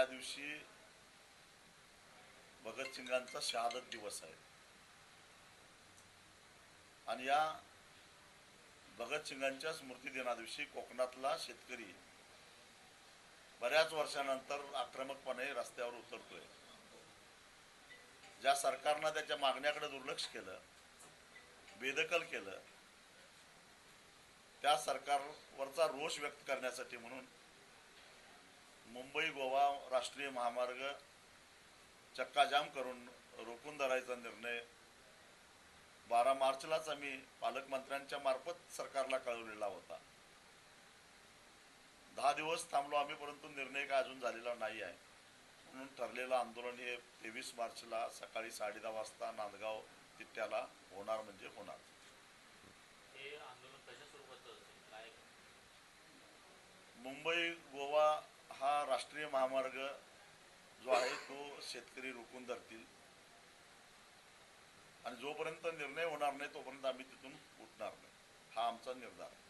त्या दिवशी भगतसिंगांचा शहादत दिवस आहे आणि या भगतसिंगांच्या स्मृती दिनादिवशी कोकणातला शेतकरी बऱ्याच वर्षानंतर आक्रमकपणे रस्त्यावर उतरतोय। ज्या सरकारनं त्याच्या मागण्याकडे दुर्लक्ष केलं, बेदखल केलं, त्या सरकारवरचा रोष व्यक्त करण्यासाठी म्हणून मुंबई गोवा राष्ट्रीय महामार्ग चक्काजाम करून रोखून धरायचा निर्णय 12 मार्चलाच आम्ही पालकमंत्र्यांच्या मार्फत सरकारला कळवलेला होता। 10 दिवस थांबलो आम्ही, परंतु निर्णय काय अजून झालेला नाही आहे। म्हणून ठरलेलं आंदोलन हे 23 मार्चला सकाळी 10:30 वाजता नांदगाव तिट्याला होणार म्हणजे होणार। हे आंदोलन कशा स्वरूपाचं असेल, काय? मुंबई गोवा हा राष्ट्रीय महामार्ग जो आहे तो शेतकरी रोखून धरतील आणि जोपर्यंत निर्णय होणार नाही तोपर्यंत आम्ही तिथून उठणार नाही, हा आमचा निर्धार आहे।